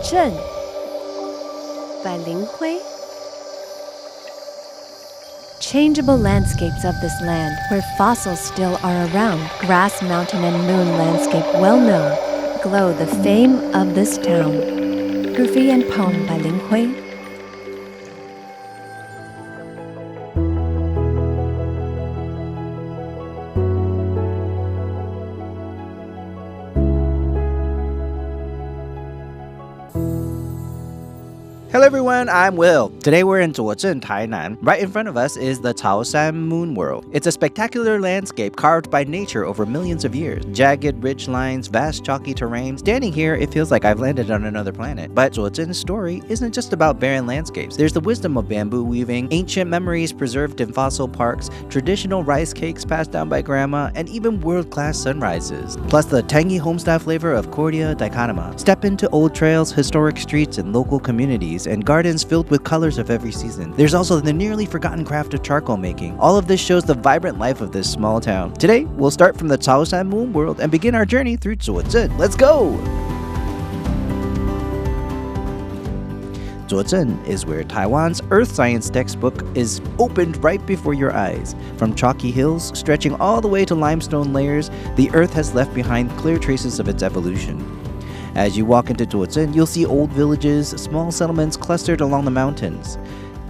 Zuojhen by Lin Hui. Changeable landscapes of this land, where fossils still are around, grass, mountain, and moon landscape well known, glow the fame of this town. Calligraphy and poem by Lin Hui. Hello everyone, I'm Will. Today we're in Zuojhen, Tainan. Right in front of us is the Tsao Moon World. It's a spectacular landscape carved by nature over millions of years. Jagged ridge lines, vast chalky terrain. Standing here, it feels like I've landed on another planet. But Zuojhen's story isn't just about barren landscapes. There's the wisdom of bamboo weaving, ancient memories preserved in fossil parks, traditional rice cakes passed down by grandma, and even world-class sunrises. Plus the tangy homestyle flavor of Cordia dichotomous. Step into old trails, historic streets, and local communities, and gardens filled with colors of every season. There's also the nearly forgotten craft of charcoal making. All of this shows the vibrant life of this small town. Today, we'll start from the Tsao Moon World and begin our journey through Zuojhen. Let's go! Zuojhen is where Taiwan's earth science textbook is opened right before your eyes. From chalky hills stretching all the way to limestone layers, the earth has left behind clear traces of its evolution. As you walk into Zuojhen, you'll see old villages, small settlements clustered along the mountains.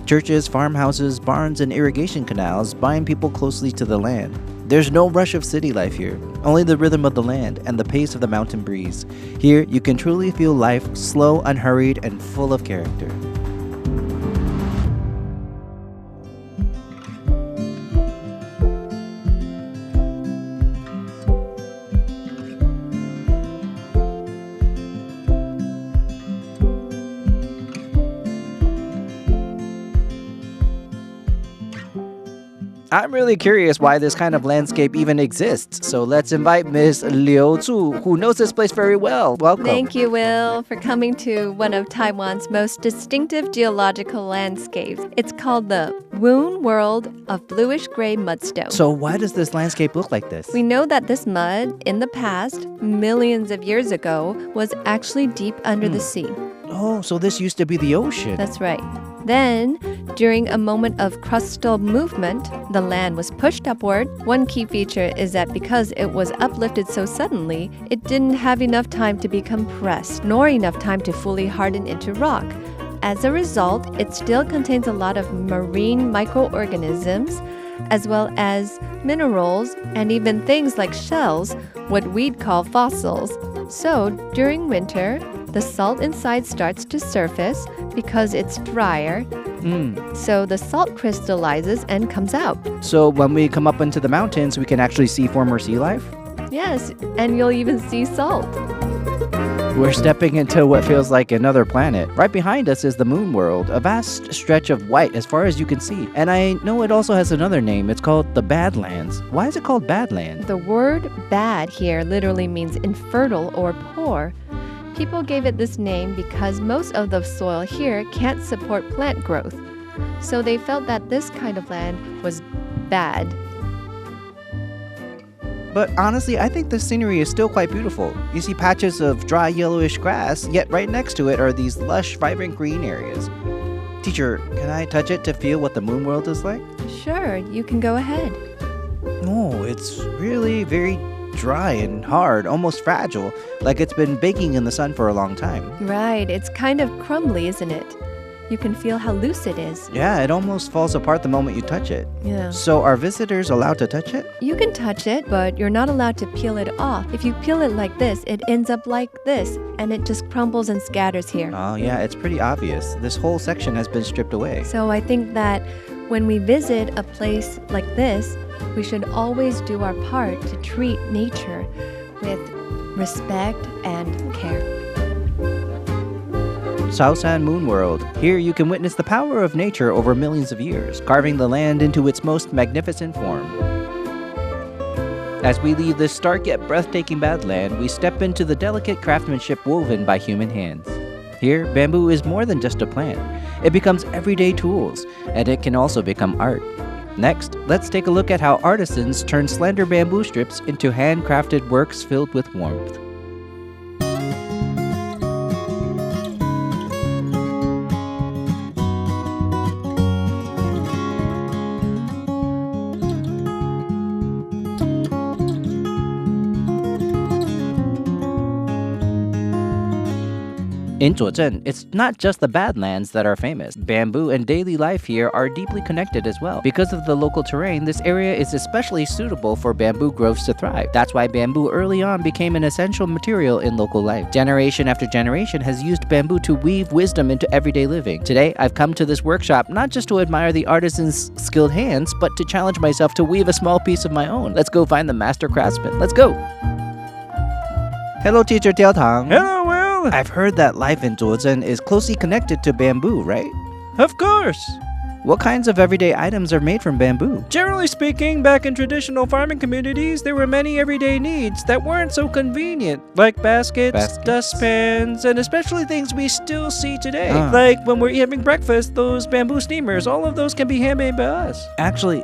Churches, farmhouses, barns, and irrigation canals bind people closely to the land. There's no rush of city life here, only the rhythm of the land and the pace of the mountain breeze. Here, you can truly feel life slow, unhurried, and full of character. I'm really curious why this kind of landscape even exists, so let's invite Miss Liu Zu, who knows this place very well. Welcome. Thank you, Will, for coming to one of Taiwan's most distinctive geological landscapes. It's called the Moon World of bluish-gray mudstone. So why does this landscape look like this? We know that this mud, in the past, millions of years ago, was actually deep under the sea. Oh, so this used to be the ocean. That's right. Then, during a moment of crustal movement, the land was pushed upward. One key feature is that because it was uplifted so suddenly, it didn't have enough time to be compressed, nor enough time to fully harden into rock. As a result, it still contains a lot of marine microorganisms, as well as minerals, and even things like shells, what we'd call fossils. So, during winter, the salt inside starts to surface because it's drier. So the salt crystallizes and comes out. So when we come up into the mountains, we can actually see former sea life? Yes, and you'll even see salt. We're stepping into what feels like another planet. Right behind us is the Moon World, a vast stretch of white as far as you can see. And I know it also has another name. It's called the Badlands. Why is it called Badland? The word bad here literally means infertile or poor. People gave it this name because most of the soil here can't support plant growth. So they felt that this kind of land was bad. But honestly, I think the scenery is still quite beautiful. You see patches of dry yellowish grass, yet right next to it are these lush, vibrant green areas. Teacher, can I touch it to feel what the Moon World is like? Sure, you can go ahead. Oh, it's really very dry and hard, almost fragile, like it's been baking in the sun for a long time. Right, it's kind of crumbly, isn't it? You can feel how loose it is. Yeah, it almost falls apart the moment you touch it. Yeah. So are visitors allowed to touch it? You can touch it, but you're not allowed to peel it off. If you peel it like this, it ends up like this, and it just crumbles and scatters here. Oh yeah, it's pretty obvious. This whole section has been stripped away. So I think that when we visit a place like this, we should always do our part to treat nature with respect and care. Tsao Moon World. Here you can witness the power of nature over millions of years, carving the land into its most magnificent form. As we leave this stark yet breathtaking badland, we step into the delicate craftsmanship woven by human hands. Here, bamboo is more than just a plant. It becomes everyday tools, and it can also become art. Next, let's take a look at how artisans turn slender bamboo strips into handcrafted works filled with warmth. In Zuozhen, it's not just the badlands that are famous. Bamboo and daily life here are deeply connected as well. Because of the local terrain, this area is especially suitable for bamboo groves to thrive. That's why bamboo early on became an essential material in local life. Generation after generation has used bamboo to weave wisdom into everyday living. Today, I've come to this workshop not just to admire the artisan's skilled hands, but to challenge myself to weave a small piece of my own. Let's go find the master craftsman. Let's go! Hello, teacher Tiao Tang. Hello, Will. I've heard that life in Zuozhen is closely connected to bamboo, right? Of course. What kinds of everyday items are made from bamboo? Generally speaking, back in traditional farming communities, there were many everyday needs that weren't so convenient, like baskets, dustpans, and especially things we still see today. Like when we're having breakfast, those bamboo steamers, all of those can be handmade by us. Actually,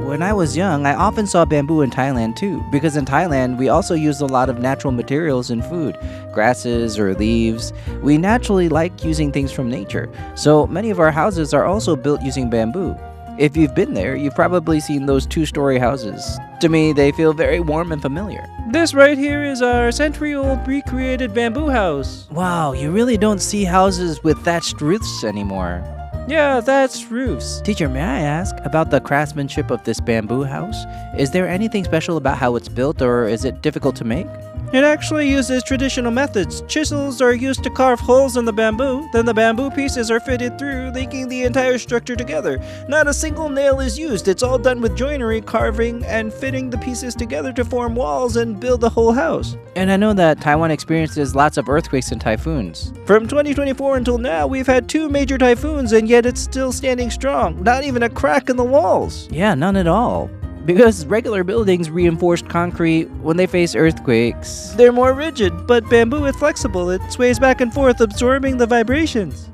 when I was young, I often saw bamboo in Thailand too, because in Thailand, we also use a lot of natural materials in food, grasses or leaves. We naturally like using things from nature, so many of our houses are also built using bamboo. If you've been there, you've probably seen those two-story houses. To me, they feel very warm and familiar. This right here is our century-old recreated bamboo house. Wow, you really don't see houses with thatched roofs anymore. Yeah, that's roofs. Teacher, may I ask about the craftsmanship of this bamboo house? Is there anything special about how it's built, or is it difficult to make? It actually uses traditional methods. Chisels are used to carve holes in the bamboo, then the bamboo pieces are fitted through, linking the entire structure together. Not a single nail is used. It's all done with joinery, carving, and fitting the pieces together to form walls and build the whole house. And I know that Taiwan experiences lots of earthquakes and typhoons. From 2024 until now, we've had 2 major typhoons, and yet it's still standing strong. Not even a crack in the walls. Yeah, none at all. Because regular buildings reinforced concrete, when they face earthquakes, they're more rigid, but bamboo is flexible. It sways back and forth, absorbing the vibrations.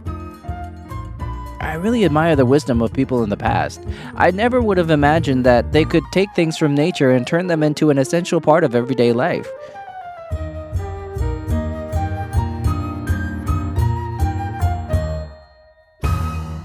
I really admire the wisdom of people in the past. I never would have imagined that they could take things from nature and turn them into an essential part of everyday life.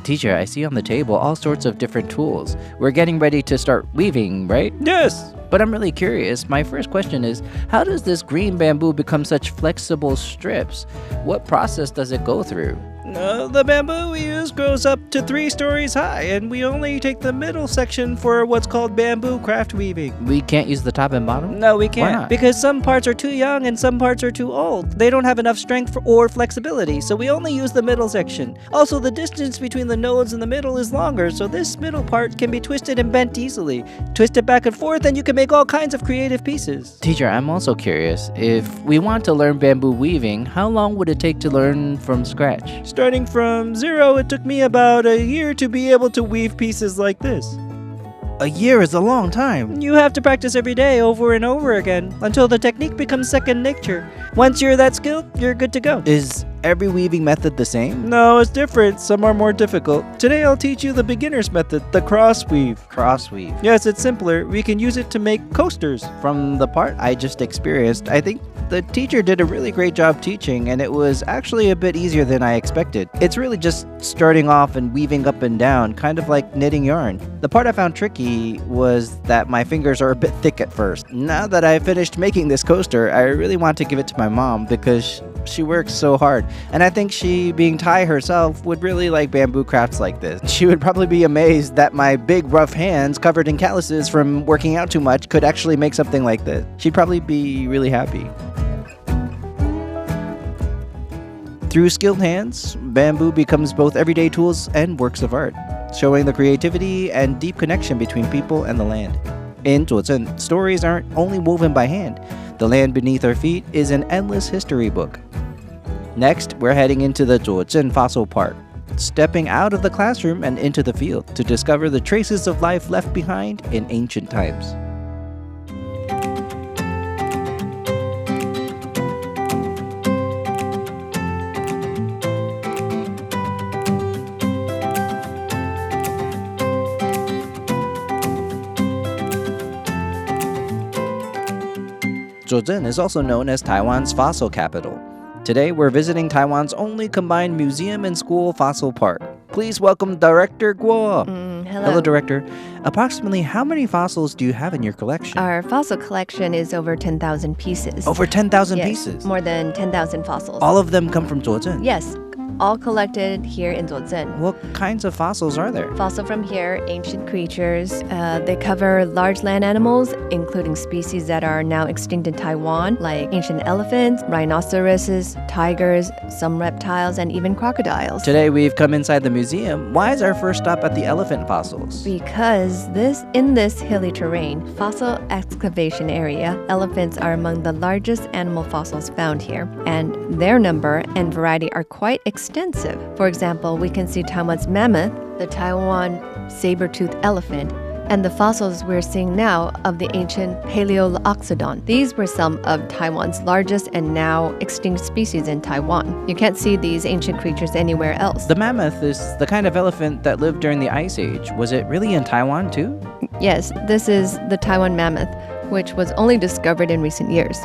Teacher, I see on the table all sorts of different tools. We're getting ready to start weaving, right? Yes. But I'm really curious. My first question is, how does this green bamboo become such flexible strips? What process does it go through? The bamboo we use grows up to 3 stories high, and we only take the middle section for what's called bamboo craft weaving. We can't use the top and bottom? No, we can't. Why not? Because some parts are too young and some parts are too old. They don't have enough strength or flexibility, so we only use the middle section. Also, the distance between the nodes in the middle is longer, so this middle part can be twisted and bent easily. Twist it back and forth, and you can make all kinds of creative pieces. Teacher, I'm also curious. If we want to learn bamboo weaving, how long would it take to learn from scratch? Starting from 0, it took me about a year to be able to weave pieces like this. A year is a long time. You have to practice every day over and over again until the technique becomes second nature. Once you're that skilled, you're good to go. Is every weaving method the same? No, it's different. Some are more difficult. Today I'll teach you the beginner's method, the cross weave. Cross weave. Yes, it's simpler. We can use it to make coasters. From the part I just experienced, I think the teacher did a really great job teaching, and it was actually a bit easier than I expected. It's really just starting off and weaving up and down, kind of like knitting yarn. The part I found tricky was that my fingers are a bit thick at first. Now that I finished making this coaster, I really want to give it to my mom because she works so hard. And I think she, being Thai herself, would really like bamboo crafts like this. She would probably be amazed that my big rough hands covered in calluses from working out too much could actually make something like this. She'd probably be really happy. Through skilled hands, bamboo becomes both everyday tools and works of art, showing the creativity and deep connection between people and the land. In Zuozhen, stories aren't only woven by hand. The land beneath our feet is an endless history book. Next, we're heading into the Zuozhen Fossil Park, stepping out of the classroom and into the field to discover the traces of life left behind in ancient times. Zuozhen is also known as Taiwan's fossil capital. Today, we're visiting Taiwan's only combined museum and school fossil park. Please welcome Director Guo. Hello. Hello, Director. Approximately how many fossils do you have in your collection? Our fossil collection is over 10,000 pieces. Over 10,000 Yes, pieces? more than 10,000 fossils. All of them come from Zuojhen? Yes, all collected here in Zuojhen. What kinds of fossils are there? Fossil from here, ancient creatures. They cover large land animals, including species that are now extinct in Taiwan, like ancient elephants, rhinoceroses, tigers, some reptiles, and even crocodiles. Today we've come inside the museum. Why is our first stop at the elephant fossils? Because in this hilly terrain, fossil excavation area, elephants are among the largest animal fossils found here, and their number and variety are quite extensive. For example, we can see Taiwan's mammoth, the Taiwan saber-toothed elephant, and the fossils we're seeing now of the ancient Paleoxodon. These were some of Taiwan's largest and now extinct species in Taiwan. You can't see these ancient creatures anywhere else. The mammoth is the kind of elephant that lived during the Ice Age. Was it really in Taiwan too? Yes, this is the Taiwan mammoth, which was only discovered in recent years.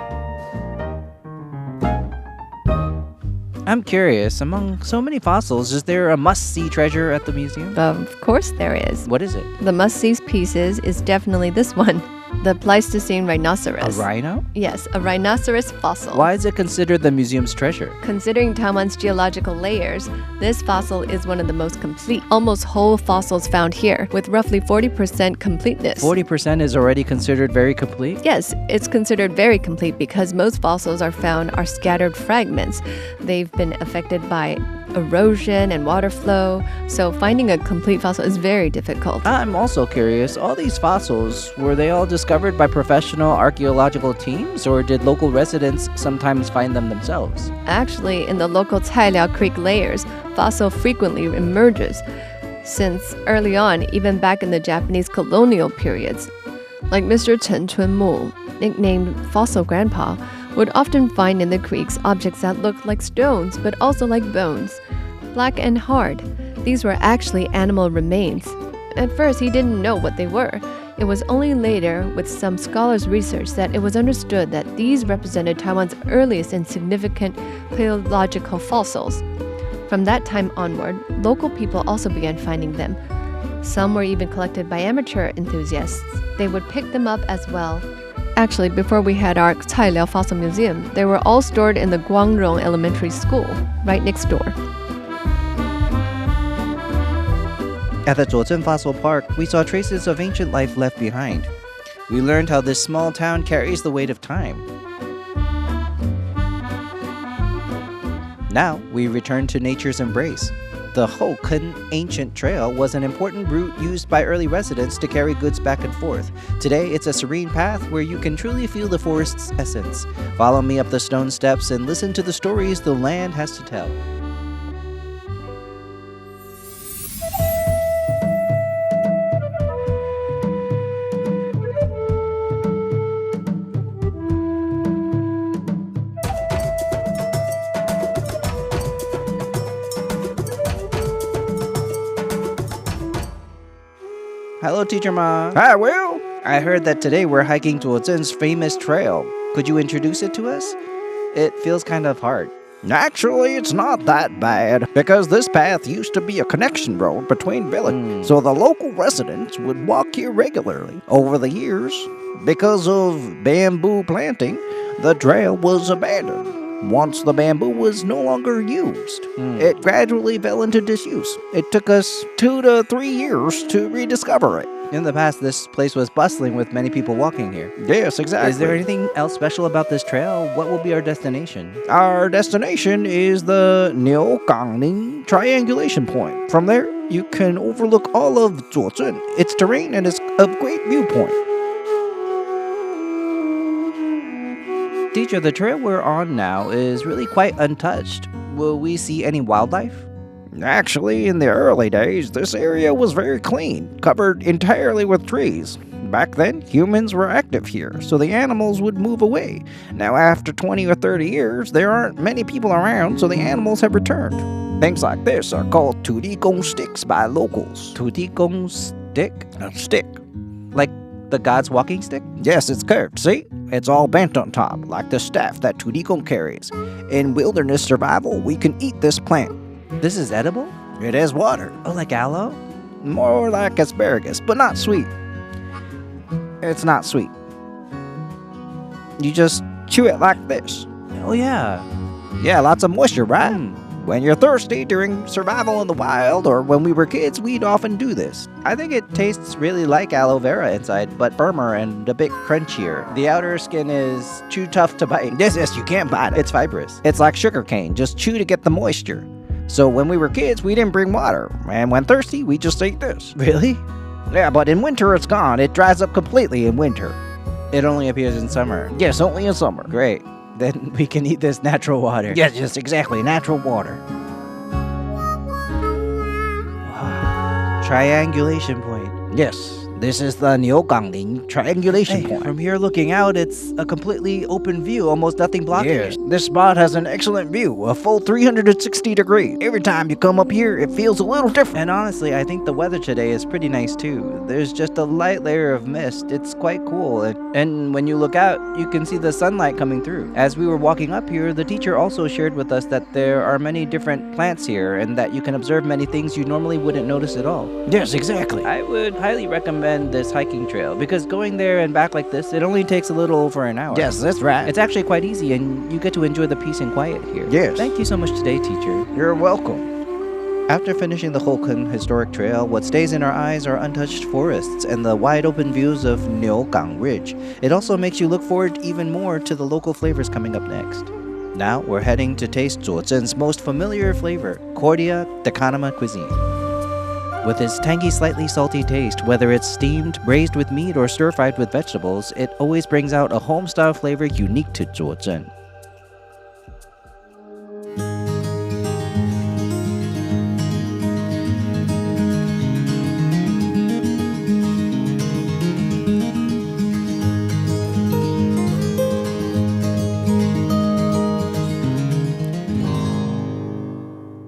I'm curious, among so many fossils, is there a must-see treasure at the museum? Of course there is. What is it? The must-see pieces is definitely this one, the Pleistocene rhinoceros. A rhino? Yes, a rhinoceros fossil. Why is it considered the museum's treasure? Considering Taiwan's geological layers, this fossil is one of the most complete, almost whole fossils found here, with roughly 40% completeness. 40% is already considered very complete? Yes, it's considered very complete because most fossils are scattered fragments. They've been affected by erosion and water flow, so finding a complete fossil is very difficult. I'm also curious, all these fossils, were they all discovered by professional archaeological teams, or did local residents sometimes find them themselves? Actually, in the local Cailiao Creek layers, fossil frequently emerges. Since early on, even back in the Japanese colonial periods, like Mr. Chen Chunmu, nicknamed Fossil Grandpa, would often find in the creeks objects that looked like stones, but also like bones, black and hard. These were actually animal remains. At first, he didn't know what they were. It was only later, with some scholars' research, that it was understood that these represented Taiwan's earliest and significant paleological fossils. From that time onward, local people also began finding them. Some were even collected by amateur enthusiasts. They would pick them up as well. Actually, before we had our Cailiao Fossil Museum, they were all stored in the Guangrong Elementary School, right next door. At the Zuojhen Fossil Park, we saw traces of ancient life left behind. We learned how this small town carries the weight of time. Now, we return to nature's embrace. The Houkeng Ancient Trail was an important route used by early residents to carry goods back and forth. Today, it's a serene path where you can truly feel the forest's essence. Follow me up the stone steps and listen to the stories the land has to tell. Hello, Teacher Ma. Hi, Will. I heard that today we're hiking Zuozhen's famous trail. Could you introduce it to us? It feels kind of hard. Actually, it's not that bad, because this path used to be a connection road between villages, so the local residents would walk here regularly. Over the years, because of bamboo planting, the trail was abandoned. Once the bamboo was no longer used, it gradually fell into disuse. It took us 2 to 3 years to rediscover it. In the past, this place was bustling with many people walking here. Yes, exactly. Is there anything else special about this trail? What will be our destination? Our destination is the Niugangning Triangulation Point. From there, you can overlook all of Zuozhen, its terrain, and it's a great viewpoint. Teacher, the trail we're on now is really quite untouched. Will we see any wildlife? Actually, in the early days, this area was very clean, covered entirely with trees. Back then, humans were active here, so the animals would move away. Now, after 20 or 30 years, there aren't many people around, so the animals have returned. Things like this are called tudigong sticks by locals. Tudigong stick? A stick. Like the god's walking stick? Yes, it's curved, see? It's all bent on top, like the staff that tudigong carries. In wilderness survival, we can eat this plant. This is edible? It is water. Oh, like aloe? More like asparagus, but not sweet. It's not sweet. You just chew it like this. Oh, yeah. Yeah, lots of moisture, right? When you're thirsty during survival in the wild, or when we were kids, we'd often do this. I think it tastes really like aloe vera inside, but firmer and a bit crunchier. The outer skin is too tough to bite. Yes, you can't bite it. It's fibrous. It's like sugar cane, just chew to get the moisture. So when we were kids, we didn't bring water, and when thirsty, we just ate this. Really? Yeah, but in winter it's gone. It dries up completely in winter. It only appears in summer. Yes, only in summer. Great. Then we can eat this natural water. Yes, exactly. Natural water. Triangulation point. Yes, this is the Houkeng triangulation point. From here looking out, it's a completely open view, almost nothing blocking Yes, it. this spot has an excellent view, a full 360 degrees. Every time you come up here, it feels a little different. And honestly, I think the weather today is pretty nice too. There's just a light layer of mist. It's quite cool. And when you look out, you can see the sunlight coming through. As we were walking up here, the teacher also shared with us that there are many different plants here and that you can observe many things you normally wouldn't notice at all. Yes, exactly. I would highly recommend this hiking trail because going there and back like this, it only takes a little over an hour. Yes, that's right. It's actually quite easy and you get to enjoy the peace and quiet here. Yes. Thank you so much today, teacher. You're welcome. After finishing the Houkeng Historic Trail, what stays in our eyes are untouched forests and the wide open views of Houkeng Ridge. It also makes you look forward even more to the local flavors coming up next. Now we're heading to taste Zuozhen's most familiar flavor, Cordia de Kanama cuisine. With its tangy, slightly salty taste, whether it's steamed, braised with meat, or stir-fried with vegetables, it always brings out a home-style flavor unique to Zuozhen.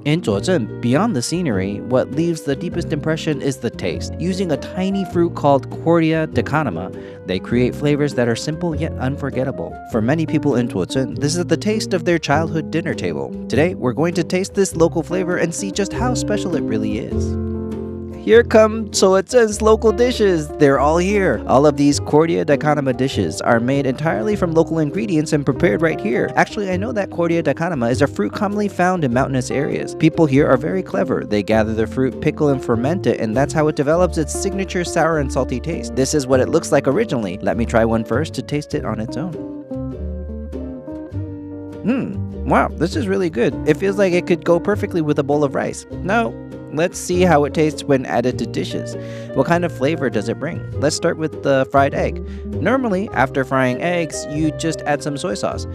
In Zuozhen, beyond the scenery, what leaves the deepest impression is the taste. Using a tiny fruit called Cordia de Kanama, they create flavors that are simple yet unforgettable. For many people in Zuozhen, this is the taste of their childhood dinner table. Today, we're going to taste this local flavor and see just how special it really is. Here come Zuozhen's local dishes. They're all here. All of these Cordia de Kanama dishes are made entirely from local ingredients and prepared right here. Actually, I know that Cordia de Kanama is a fruit commonly found in mountainous areas. People here are very clever. They gather the fruit, pickle, and ferment it, and that's how it develops its signature sour and salty taste. This is what it looks like originally. Let me try one first to taste it on its own. Wow, this is really good. It feels like it could go perfectly with a bowl of rice. Now, let's see how it tastes when added to dishes. What kind of flavor does it bring? Let's start with the fried egg. Normally, after frying eggs, you just add some soy sauce.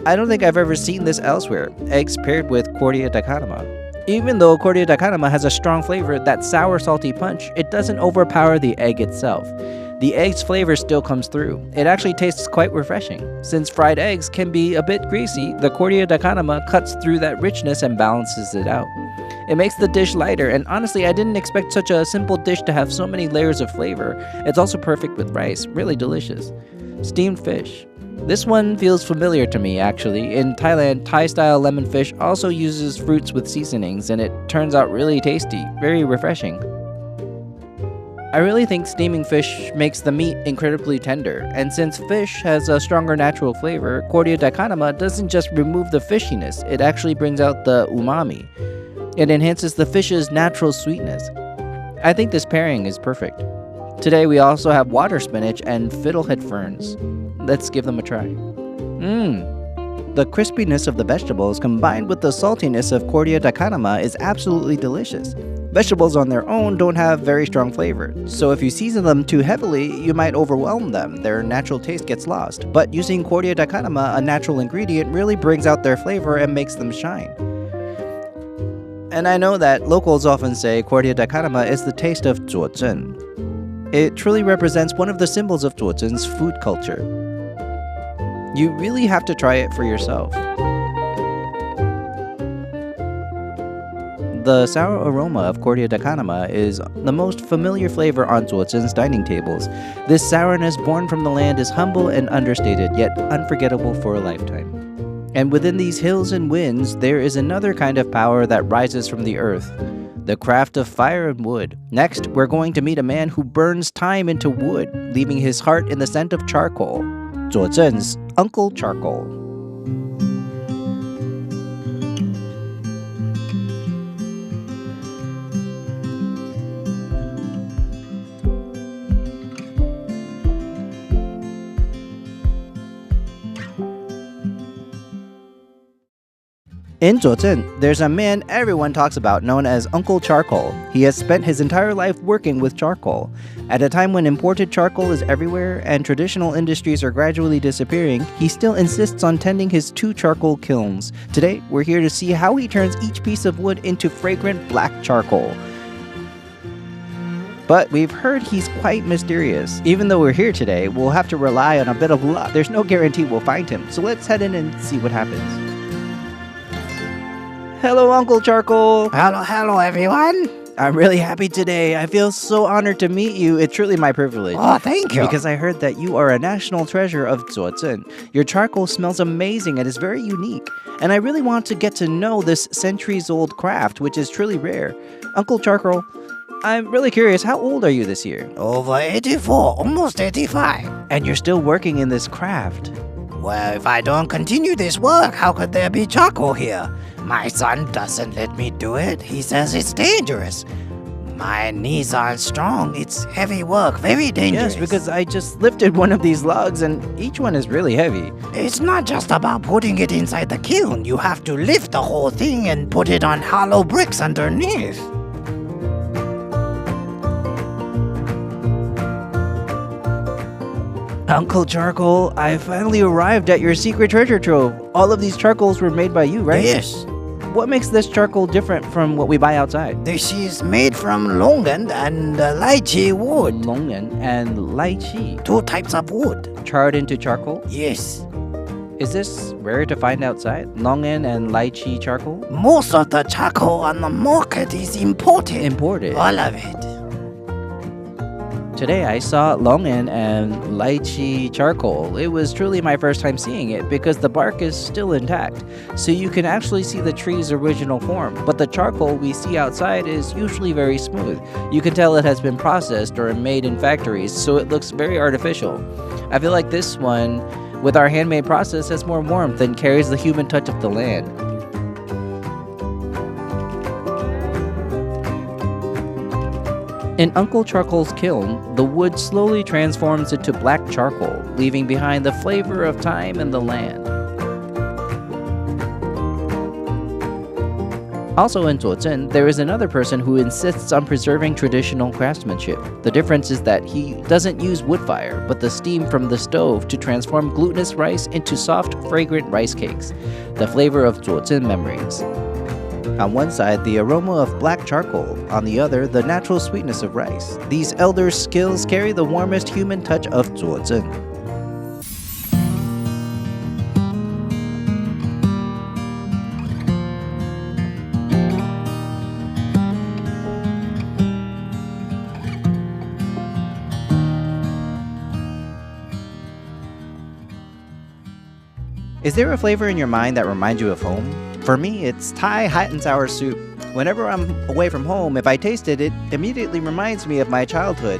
I don't think I've ever seen this elsewhere. Eggs paired with Cordia de Kanama. Even though Cordia de Kanama has a strong flavor, that sour salty punch, it doesn't overpower the egg itself. The egg's flavor still comes through. It actually tastes quite refreshing. Since fried eggs can be a bit greasy, the Cordia de Kanama cuts through that richness and balances it out. It makes the dish lighter, and honestly, I didn't expect such a simple dish to have so many layers of flavor. It's also perfect with rice, really delicious. Steamed fish. This one feels familiar to me, actually. In Thailand, Thai-style lemon fish also uses fruits with seasonings, and it turns out really tasty, very refreshing. I really think steaming fish makes the meat incredibly tender, and since fish has a stronger natural flavor, Cordia de Kanama doesn't just remove the fishiness, it actually brings out the umami. It enhances the fish's natural sweetness. I think this pairing is perfect. Today we also have water spinach and fiddlehead ferns. Let's give them a try. The crispiness of the vegetables combined with the saltiness of Cordia de Kanama is absolutely delicious. Vegetables on their own don't have very strong flavor, so if you season them too heavily, you might overwhelm them. Their natural taste gets lost. But using Cordia de Kanama, a natural ingredient, really brings out their flavor and makes them shine. And I know that locals often say Cordia de Kanama is the taste of Zuozhen. It truly represents one of the symbols of Zuozhen's food culture. You really have to try it for yourself. The sour aroma of Cordia de Kanama is the most familiar flavor on Zuozhen's dining tables. This sourness born from the land is humble and understated, yet unforgettable for a lifetime. And within these hills and winds, there is another kind of power that rises from the earth. the craft of fire and wood. Next, we're going to meet a man who burns time into wood, leaving his heart in the scent of charcoal. Zuozhen's Uncle Charcoal. In Zuozhen, there's a man everyone talks about known as Uncle Charcoal. He has spent his entire life working with charcoal. At a time when imported charcoal is everywhere and traditional industries are gradually disappearing, he still insists on tending his 2 charcoal kilns. Today, we're here to see how he turns each piece of wood into fragrant black charcoal. But we've heard he's quite mysterious. Even though we're here today, we'll have to rely on a bit of luck. There's no guarantee we'll find him, so let's head in and see what happens. Hello, Uncle Charcoal. Hello, everyone. I'm really happy today. I feel so honored to meet you. It's truly my privilege. Oh, thank you. Because I heard that you are a national treasure of Zuozhen. Your charcoal smells amazing and is very unique. And I really want to get to know this centuries-old craft, which is truly rare. Uncle Charcoal, I'm really curious, how old are you this year? Over 84, almost 85. And you're still working in this craft. Well, if I don't continue this work, how could there be charcoal here? My son doesn't let me do it. He says it's dangerous. My knees aren't strong. It's heavy work, very dangerous. Yes, because I just lifted one of these logs and each one is really heavy. It's not just about putting it inside the kiln. You have to lift the whole thing and put it on hollow bricks underneath. Uncle Charcoal, I finally arrived at your secret treasure trove. All of these charcoals were made by you, right? Yes. What makes this charcoal different from what we buy outside? This is made from longan and lychee wood. Longan and lychee. 2 types of wood. Charred into charcoal? Yes. Is this rare to find outside? Longan and lychee charcoal? Most of the charcoal on the market is imported. Imported? All of it. Today I saw longan and lychee charcoal. It was truly my first time seeing it because the bark is still intact, so you can actually see the tree's original form. But the charcoal we see outside is usually very smooth. You can tell it has been processed or made in factories, so it looks very artificial. I feel like this one, with our handmade process, has more warmth and carries the human touch of the land. In Uncle Charcoal's kiln, the wood slowly transforms into black charcoal, leaving behind the flavor of time and the land. Also in Zuozhen, there is another person who insists on preserving traditional craftsmanship. The difference is that he doesn't use wood fire, but the steam from the stove to transform glutinous rice into soft, fragrant rice cakes, the flavor of Zuozhen memories. On one side, the aroma of black charcoal, on the other, the natural sweetness of rice. These elders' skills carry the warmest human touch of Zuozhen. Is there a flavor in your mind that reminds you of home? For me, it's Thai hot and sour soup. Whenever I'm away from home, if I taste it, it immediately reminds me of my childhood.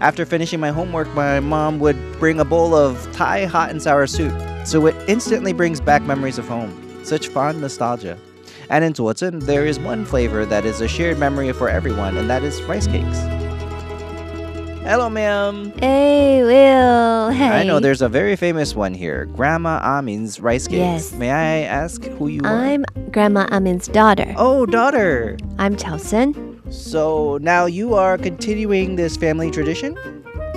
After finishing my homework, my mom would bring a bowl of Thai hot and sour soup, so it instantly brings back memories of home. Such fond nostalgia. And in Zuozhen, there is one flavor that is a shared memory for everyone, and that is rice cakes. Hello, ma'am. Hey, Will. Hey. I know there's a very famous one here, Grandma Amin's rice cakes. Yes. May I ask who you are? I'm Grandma Amin's daughter. Oh, daughter. I'm Tsao. So now you are continuing this family tradition?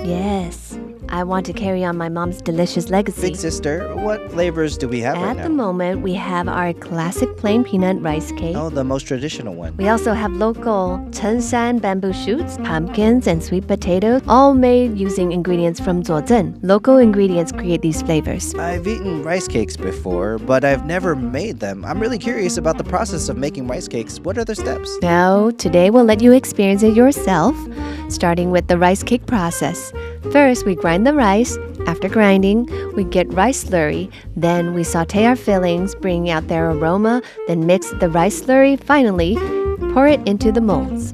Yes. I want to carry on my mom's delicious legacy. Big sister, what flavors do we have right At now? the moment, we have our classic plain peanut rice cake. Oh, the most traditional one. We also have local Shan bamboo shoots, pumpkins, and sweet potatoes, all made using ingredients from Zuozhen. Local ingredients create these flavors. I've eaten rice cakes before, but I've never made them. I'm really curious about the process of making rice cakes. What are the steps? Now, today we'll let you experience it yourself, starting with the rice cake process. First, we grind the rice. After grinding, we get rice slurry. Then we saute our fillings, bringing out their aroma. Then mix the rice slurry. Finally, Pour it into the molds.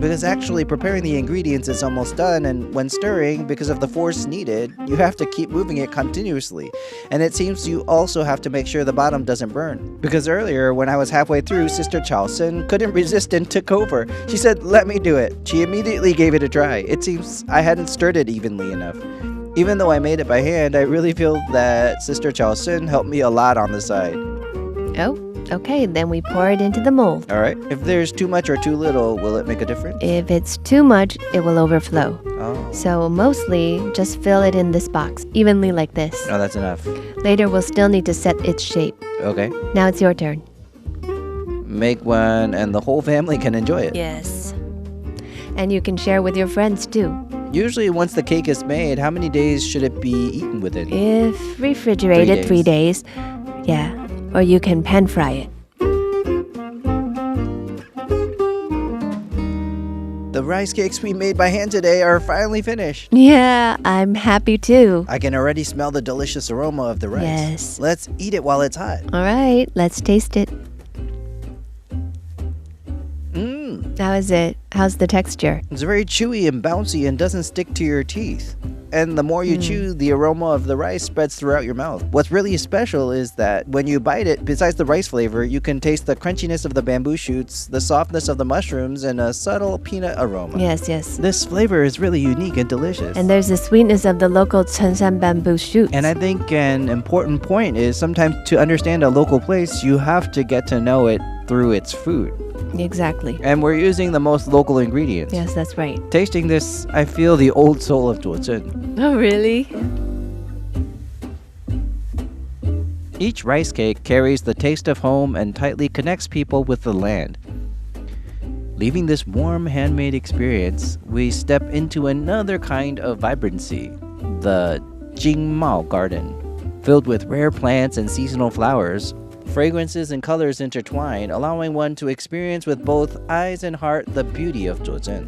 Because actually preparing the ingredients is almost done, and when stirring, because of the force needed, you have to keep moving it continuously. And it seems you also have to make sure the bottom doesn't burn. Because earlier, when I was halfway through, Sister Chaosen couldn't resist and took over. She said, "Let me do it." She immediately gave it a try. It seems I hadn't stirred it evenly enough. Even though I made it by hand, I really feel that Sister Chaosen helped me a lot on the side. Oh, okay, then we pour it into the mold. Alright, if there's too much or too little, will it make a difference? If it's too much, it will overflow. Oh. So mostly, just fill it in this box, evenly like this. No, that's enough. Later, we'll still need to set its shape. Okay. Now it's your turn. Make one and the whole family can enjoy it. Yes. And you can share with your friends too. Usually once the cake is made, how many days should it be eaten within? If refrigerated, 3 days. Yeah. Or you can pan fry it. The rice cakes we made by hand today are finally finished. Yeah, I'm happy too. I can already smell the delicious aroma of the rice. Yes. Let's eat it while it's hot. All right, let's taste it. How is it? How's the texture? It's very chewy and bouncy and doesn't stick to your teeth. And the more you chew, the aroma of the rice spreads throughout your mouth. What's really special is that when you bite it, besides the rice flavor, you can taste the crunchiness of the bamboo shoots, the softness of the mushrooms, and a subtle peanut aroma. Yes, yes. This flavor is really unique and delicious. And there's the sweetness of the local Chengshan bamboo shoots. And I think an important point is sometimes to understand a local place, you have to get to know it through its food. Exactly. And we're using the most local ingredients. Yes, that's right. Tasting this, I feel the old soul of Zuojhen. Oh, really? Each rice cake carries the taste of home and tightly connects people with the land. Leaving this warm handmade experience, we step into another kind of vibrancy, the Jingmao Garden. Filled with rare plants and seasonal flowers, fragrances and colors intertwine, allowing one to experience with both eyes and heart the beauty of Zuojhen.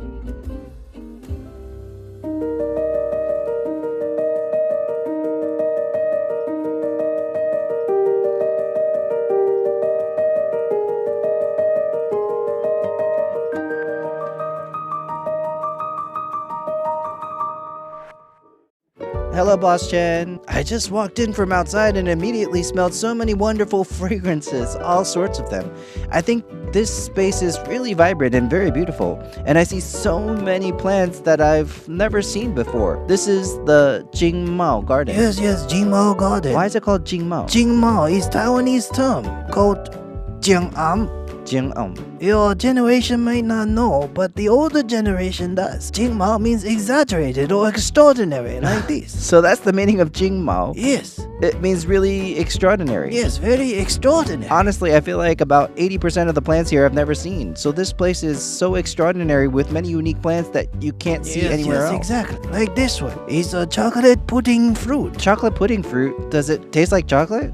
Hello, Boss Chen. I just walked in from outside and immediately smelled so many wonderful fragrances, all sorts of them. I think this space is really vibrant and very beautiful, and I see so many plants that I've never seen before. This is the Jingmao Garden. Yes, Jingmao Garden. Why is it called Jingmao? Jingmao is Taiwanese term called Jing'am. Jing'am. Your generation may not know, but the older generation does. Jingmao means exaggerated or extraordinary, like this. So that's the meaning of Jingmao. Yes. It means really extraordinary. Yes, very extraordinary. Honestly, I feel like about 80% of the plants here I've never seen. So this place is so extraordinary with many unique plants that you can't see anywhere else. Exactly. Like this one. It's a chocolate pudding fruit. Chocolate pudding fruit? Does it taste like chocolate?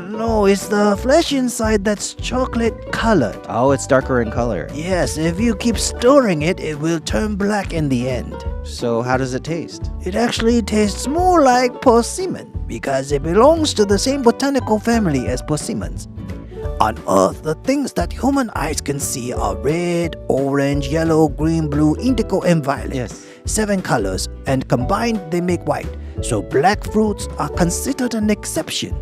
No, it's the flesh inside that's chocolate colored. Oh, it's darker in color. Yes, if you keep stirring it, it will turn black in the end. So how does it taste? It actually tastes more like persimmon because it belongs to the same botanical family as persimmons. On Earth, the things that human eyes can see are red, orange, yellow, green, blue, indigo, and violet. Yes. 7 colors, and combined they make white. So black fruits are considered an exception.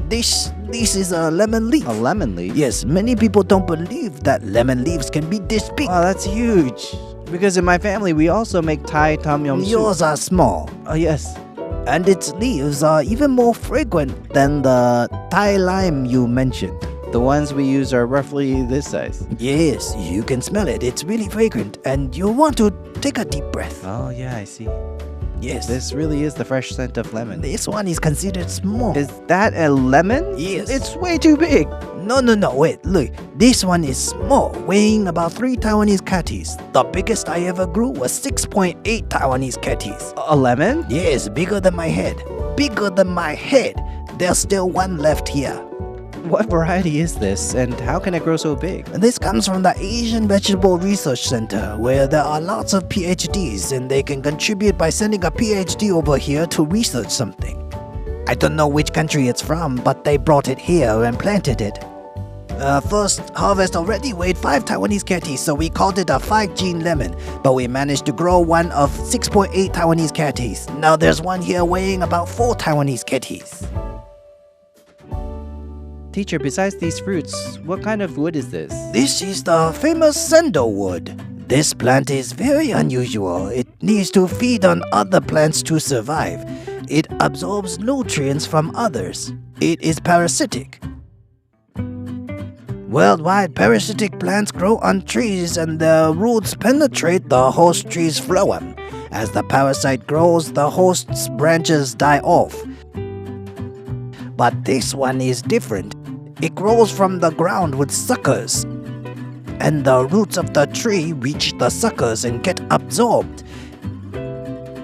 This is a lemon leaf. A lemon leaf? Yes, many people don't believe that lemon leaves can be this big. Oh, that's huge. Because in my family, we also make Thai tom yum soup. Yours are small. Oh, yes. And its leaves are even more fragrant than the Thai lime you mentioned. The ones we use are roughly this size. Yes, you can smell it. It's really fragrant, and you'll want to take a deep breath. Oh, yeah, I see. Yes. This really is the fresh scent of lemon. This one is considered small. Is that a lemon? Yes. It's way too big. No, wait, look. This one is small, weighing about 3 Taiwanese catties. The biggest I ever grew was 6.8 Taiwanese catties. A lemon? Yes, bigger than my head. Bigger than my head. There's still one left here. What variety is this, and how can it grow so big? This comes from the Asian Vegetable Research Center, where there are lots of PhDs, and they can contribute by sending a PhD over here to research something. I don't know which country it's from, but they brought it here and planted it. First harvest already weighed 5 Taiwanese catties, so we called it a 5-gene lemon. But we managed to grow one of 6.8 Taiwanese catties. Now there's one here weighing about 4 Taiwanese catties. Teacher, besides these fruits, what kind of wood is this? This is the famous sandalwood. This plant is very unusual. It needs to feed on other plants to survive. It absorbs nutrients from others. It is parasitic. Worldwide, parasitic plants grow on trees and their roots penetrate the host tree's phloem. As the parasite grows, the host's branches die off. But this one is different. It grows from the ground with suckers, and the roots of the tree reach the suckers and get absorbed.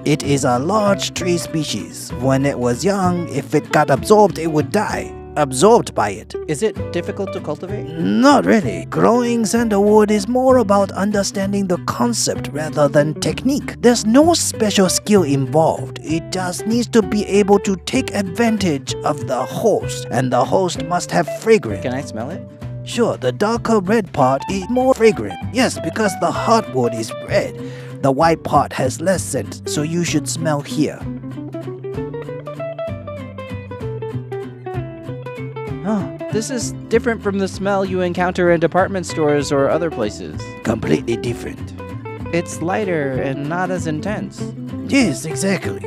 It is a large tree species. When it was young, if it got absorbed, it would die, absorbed by it. Is it difficult to cultivate? Not really. Growing sandalwood is more about understanding the concept rather than technique. There's no special skill involved. It just needs to be able to take advantage of the host, and the host must have fragrance. Can I smell it? Sure, the darker red part is more fragrant. Yes, because the hardwood is red. The white part has less scent, so you should smell here. Oh, this is different from the smell you encounter in department stores or other places. Completely different. It's lighter and not as intense. Yes, exactly.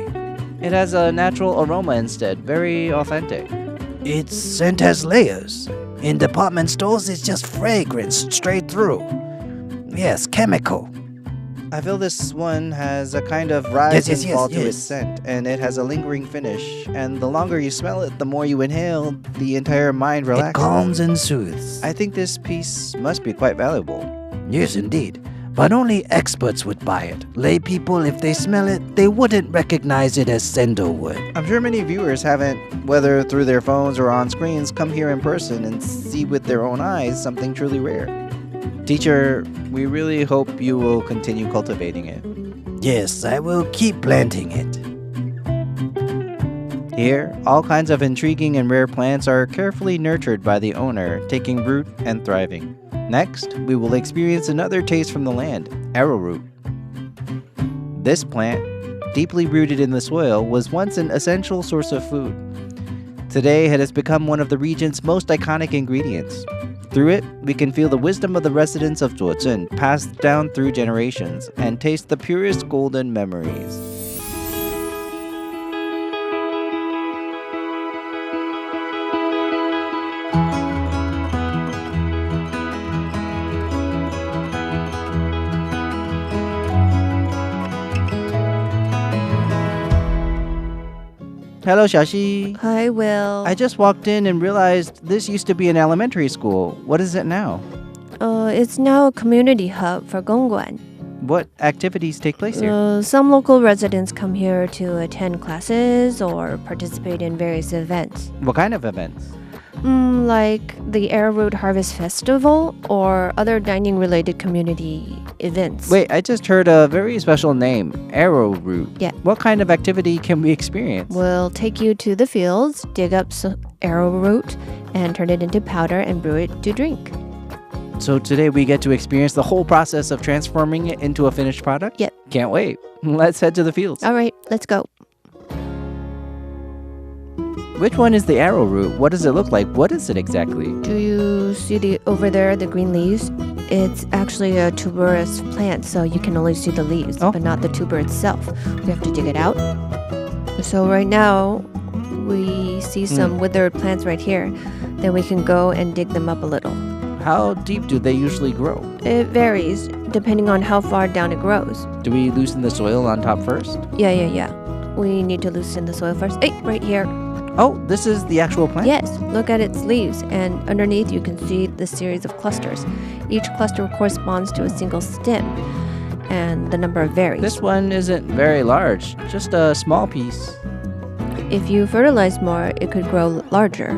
It has a natural aroma instead, very authentic. Its scent has layers. In department stores, it's just fragrance straight through. Yes, chemical. I feel this one has a kind of rise Yes, and fall to yes. its scent, and it has a lingering finish. And the longer you smell it, the more you inhale, the entire mind It relaxes. calms and soothes. I think this piece must be quite valuable. Yes, indeed. But only experts would buy it. Lay people, if they smell it, they wouldn't recognize it as sandalwood. I'm sure many viewers haven't, whether through their phones or on screens, come here in person and see with their own eyes something truly rare. Teacher, we really hope you will continue cultivating it. Yes, I will keep planting it. Here, all kinds of intriguing and rare plants are carefully nurtured by the owner, taking root and thriving. Next, we will experience another taste from the land, arrowroot. This plant, deeply rooted in the soil, was once an essential source of food. Today, it has become one of the region's most iconic ingredients. Through it, we can feel the wisdom of the residents of Zuojhen passed down through generations and taste the purest golden memories. Hello, Xiaoxi. Hi, Will. I just walked in and realized this used to be an elementary school. What is it now? It's now a community hub for Gongguan. What activities take place here? Some local residents come here to attend classes or participate in various events. What kind of events? Like the Arrowroot Harvest Festival or other dining-related community events. Wait, I just heard a very special name, Arrowroot. Yeah. What kind of activity can we experience? We'll take you to the fields, dig up some arrowroot, and turn it into powder and brew it to drink. So today we get to experience the whole process of transforming it into a finished product? Yep. Can't wait. Let's head to the fields. All right, let's go. Which one is the arrowroot? What does it look like? What is it exactly? Do you see over there, the green leaves? It's actually a tuberous plant, so you can only see the leaves, but not the tuber itself. We have to dig it out. So right now, we see some withered plants right here. Then we can go and dig them up a little. How deep do they usually grow? It varies, depending on how far down it grows. Do we loosen the soil on top first? Yeah. We need to loosen the soil first. Hey, right here. Oh, this is the actual plant? Yes, look at its leaves, and underneath you can see the series of clusters. Each cluster corresponds to a single stem, and the number varies. This one isn't very large, just a small piece. If you fertilize more, it could grow larger.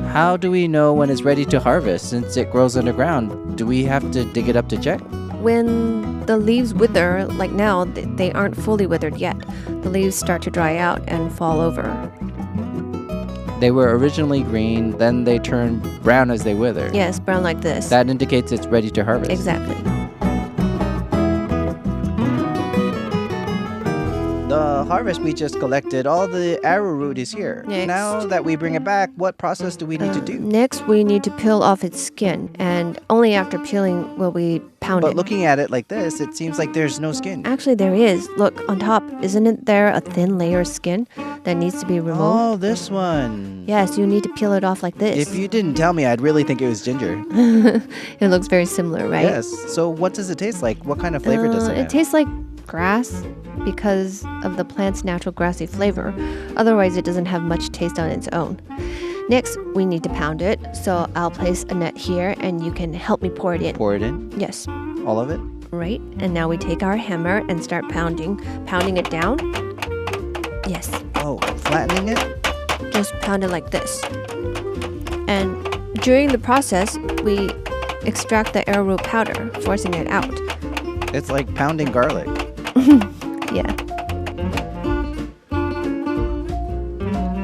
How do we know when it's ready to harvest since it grows underground? Do we have to dig it up to check? When the leaves wither, like now, they aren't fully withered yet. The leaves start to dry out and fall over. They were originally green, then they turn brown as they wither. Yes, brown like this. That indicates it's ready to harvest. Exactly. The harvest we just collected, all the arrowroot is here. Next. Now that we bring it back, what process do we need to do? Next, we need to peel off its skin, and only after peeling will we pound But it. looking at it like this, it seems like there's no skin. Actually, there is. Look, on top, isn't it there a thin layer of skin that needs to be removed? Oh, this one. Yes, you need to peel it off like this. If you didn't tell me, I'd really think it was ginger. It looks very similar, right? Yes. So what does it taste like? What kind of flavor does it have? It tastes like grass because of the plant's natural grassy flavor. Otherwise, it doesn't have much taste on its own. Next, we need to pound it. So I'll place a net here and you can help me pour it in. Pour it in? Yes. All of it? Right. And now we take our hammer and start pounding it down. Yes. Oh, flattening it? Just pound it like this. And during the process, we extract the arrowroot powder, forcing it out. It's like pounding garlic. Yeah.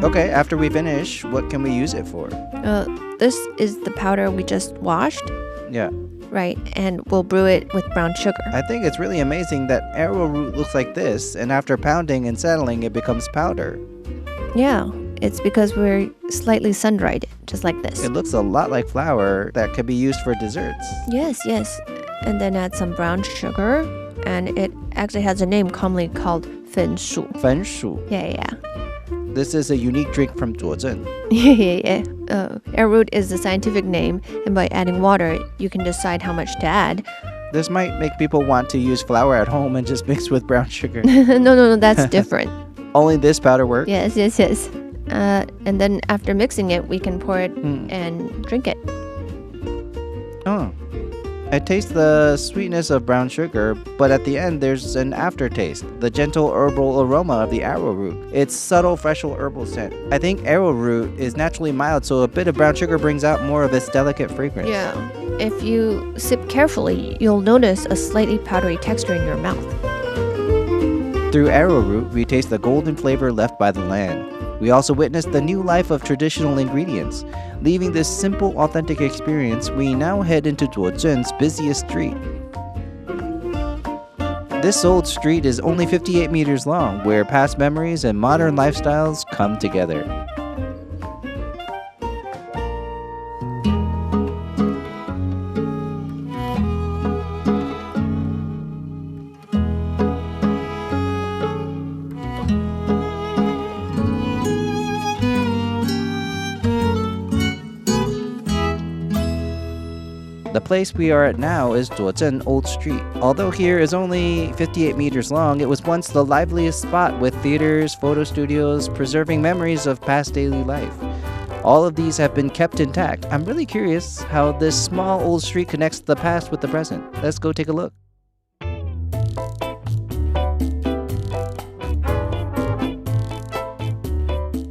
Okay, after we finish, what can we use it for? This is the powder we just washed, Yeah. right? And we'll brew it with brown sugar. I think it's really amazing that arrowroot looks like this, and after pounding and settling, it becomes powder. Yeah, it's because we're slightly sun-dried it, just like this. It looks a lot like flour that could be used for desserts. Yes. And then add some brown sugar, and it actually has a name commonly called fen shu. 番薯. Yeah. This is a unique drink from Zuojhen. Yeah. Arrowroot is the scientific name, and by adding water, you can decide how much to add. This might make people want to use flour at home and just mix with brown sugar. No, that's different. Only this powder works? Yes. And then after mixing it, we can pour it and drink it. Oh. I taste the sweetness of brown sugar, but at the end there's an aftertaste, the gentle herbal aroma of the arrowroot. It's subtle, fresh herbal scent. I think arrowroot is naturally mild, so a bit of brown sugar brings out more of its delicate fragrance. Yeah. If you sip carefully, you'll notice a slightly powdery texture in your mouth. Through arrowroot, we taste the golden flavor left by the land. We also witness the new life of traditional ingredients. Leaving this simple, authentic experience, we now head into Zuozhen's busiest street. This old street is only 58 meters long, where past memories and modern lifestyles come together. The place we are at now is Zuozhen Old Street. Although here is only 58 meters long, it was once the liveliest spot with theaters, photo studios, preserving memories of past daily life. All of these have been kept intact. I'm really curious how this small old street connects the past with the present. Let's go take a look.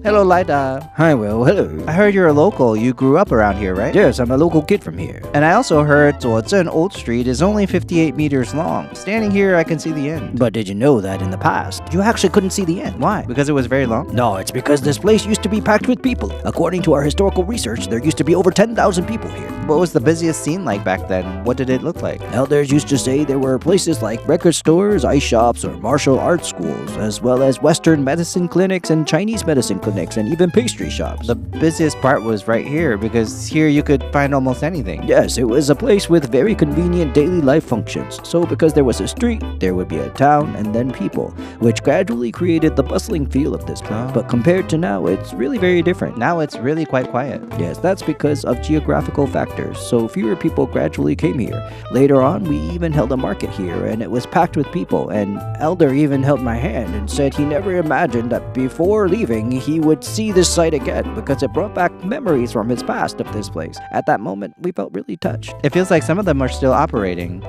Hello, Lida. Hi, Will. Hello. I heard you're a local. You grew up around here, right? Yes, I'm a local kid from here. And I also heard Zuozhen Old Street is only 58 meters long. Standing here, I can see the end. But did you know that in the past, you actually couldn't see the end? Why? Because it was very long? No, it's because this place used to be packed with people. According to our historical research, there used to be over 10,000 people here. What was the busiest scene like back then? What did it look like? Elders used to say there were places like record stores, ice shops, or martial arts schools, as well as Western medicine clinics and Chinese medicine clinics, and even pastry shops. The busiest part was right here, because here you could find almost anything. Yes, it was a place with very convenient daily life functions. So because there was a street, there would be a town and then people, which gradually created the bustling feel of this place. But compared to now, it's really very different. Now it's really quite quiet. Yes, that's because of geographical factors. So fewer people gradually came here. Later on, we even held a market here, and it was packed with people. And Elder even held my hand and said he never imagined that before leaving, he would see this site again, because it brought back memories from his past of this place. At that moment, we felt really touched. It feels like some of them are still operating.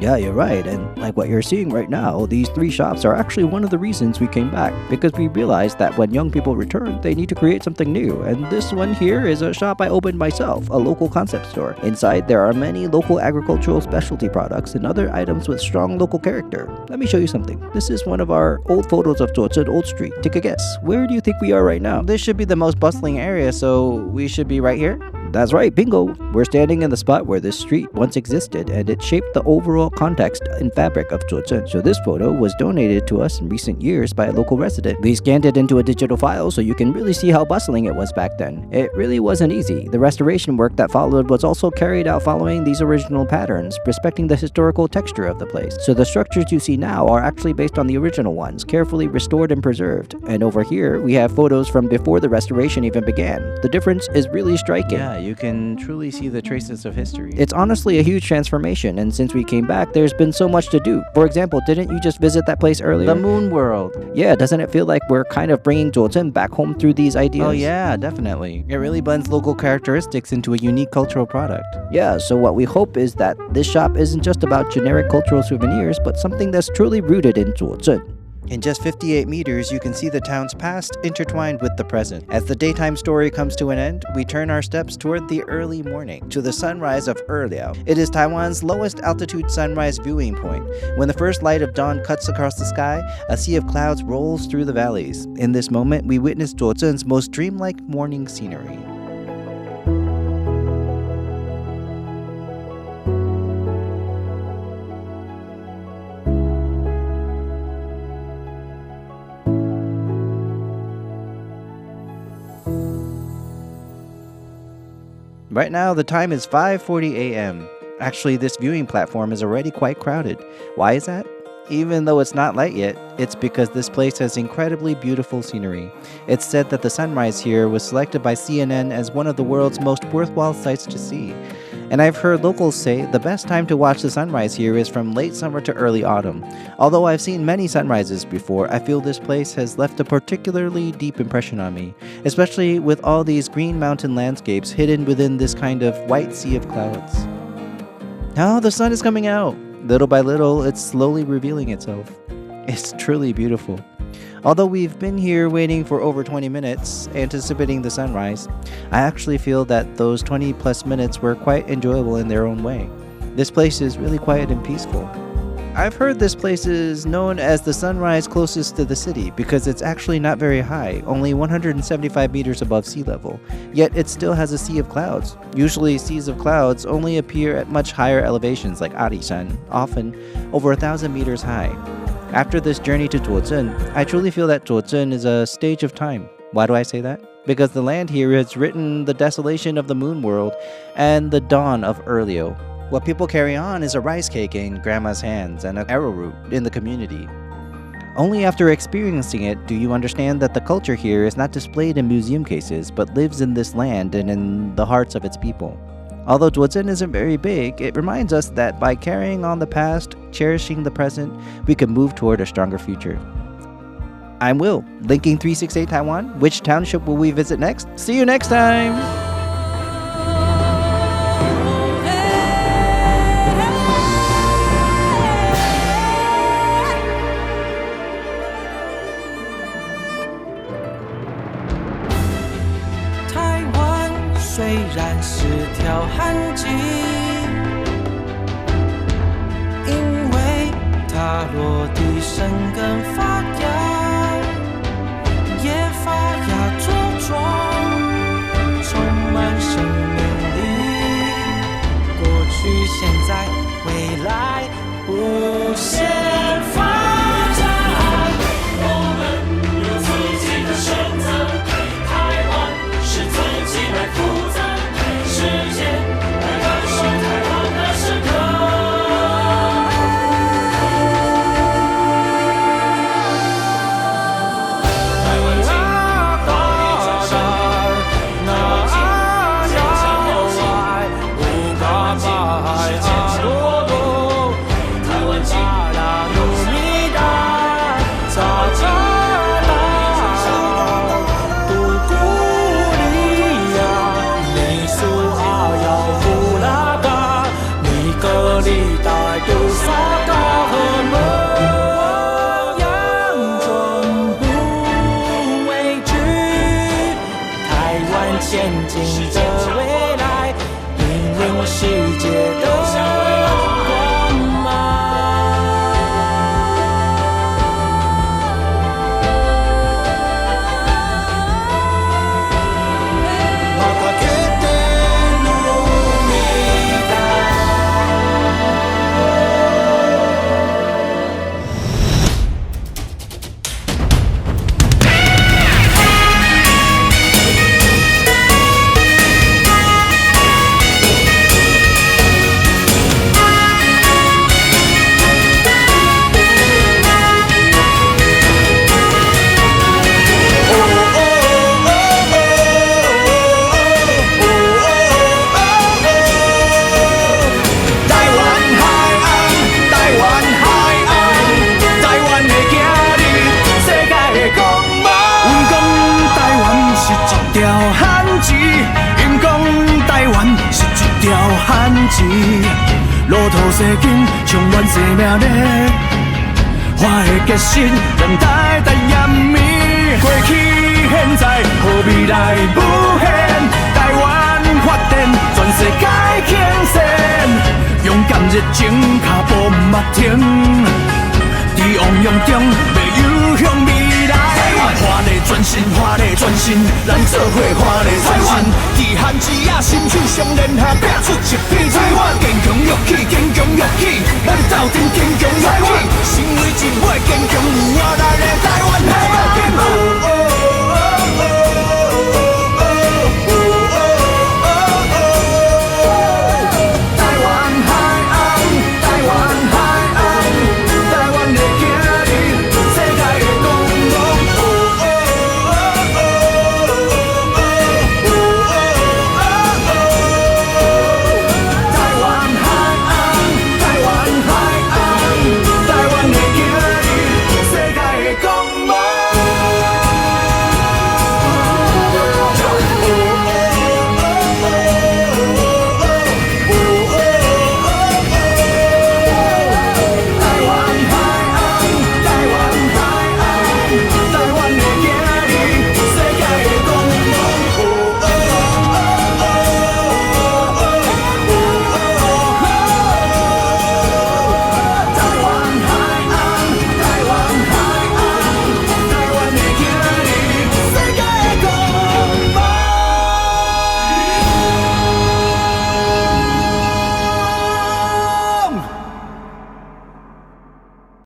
Yeah, you're right. And like what you're seeing right now, these 3 shops are actually one of the reasons we came back, because we realized that when young people return, they need to create something new. And this one here is a shop I opened myself, a local concept store. Inside, there are many local agricultural specialty products and other items with strong local character. Let me show you something. This is one of our old photos of Zuojhen Old Street. Take a guess. Where do you think we are right now? This should be the most bustling area, so we should be right here? That's right, bingo! We're standing in the spot where this street once existed, and it shaped the overall context and fabric of Zuojhen. So this photo was donated to us in recent years by a local resident. We scanned it into a digital file so you can really see how bustling it was back then. It really wasn't easy. The restoration work that followed was also carried out following these original patterns, respecting the historical texture of the place. So the structures you see now are actually based on the original ones, carefully restored and preserved. And over here, we have photos from before the restoration even began. The difference is really striking. Yeah, you can truly see the traces of history. It's honestly a huge transformation, and since we came back, there's been so much to do. For example, didn't you just visit that place earlier? The Moon World. Yeah, doesn't it feel like we're kind of bringing Zuojhen back home through these ideas? Oh yeah, definitely. It really blends local characteristics into a unique cultural product. Yeah, so what we hope is that this shop isn't just about generic cultural souvenirs, but something that's truly rooted in Zuojhen. In just 58 meters, you can see the town's past intertwined with the present. As the daytime story comes to an end, we turn our steps toward the early morning, to the sunrise of Erliao. It is Taiwan's lowest altitude sunrise viewing point. When the first light of dawn cuts across the sky, a sea of clouds rolls through the valleys. In this moment, we witness Zuozhen's most dreamlike morning scenery. Right now, the time is 5:40 a.m. Actually, this viewing platform is already quite crowded. Why is that? Even though it's not light yet, it's because this place has incredibly beautiful scenery. It's said that the sunrise here was selected by CNN as one of the world's most worthwhile sights to see. And I've heard locals say the best time to watch the sunrise here is from late summer to early autumn. Although I've seen many sunrises before, I feel this place has left a particularly deep impression on me, especially with all these green mountain landscapes hidden within this kind of white sea of clouds. Now the sun is coming out. Little by little, it's slowly revealing itself. It's truly beautiful. Although we've been here waiting for over 20 minutes, anticipating the sunrise, I actually feel that those 20 plus minutes were quite enjoyable in their own way. This place is really quiet and peaceful. I've heard this place is known as the sunrise closest to the city because it's actually not very high, only 175 meters above sea level, yet it still has a sea of clouds. Usually seas of clouds only appear at much higher elevations like Shan, often over 1,000 meters high. After this journey to Zuojhen, I truly feel that Zuojhen is a stage of time. Why do I say that? Because the land here has written the desolation of the moon world and the dawn of Erliao. What people carry on is a rice cake in grandma's hands and an arrowroot in the community. Only after experiencing it do you understand that the culture here is not displayed in museum cases, but lives in this land and in the hearts of its people. Although Zuojhen isn't very big, it reminds us that by carrying on the past, cherishing the present, we can move toward a stronger future. I'm Will, Linking368 Taiwan. Which township will we visit next? See you next time! Taiwan 虽然是条旱季，因为它落地生根发芽，也发芽茁壮，充满生命力。过去、现在、未来，无限发展。我们有自己的选择，台湾是自己来负责。世界来感受台湾的时刻。台湾经，道理转身，那经，坚强友谊，无法把爱多多。台湾经。限制，路途洗金，充满生命力。我的决心，让代代延绵。过去现在，好未来无限。台湾发展，全世界倾斜。勇敢热情，脚步不停。在汪洋中，要游向未来。华丽转身，华丽转身，咱做伙华丽转身。伫限制啊，伸手相连，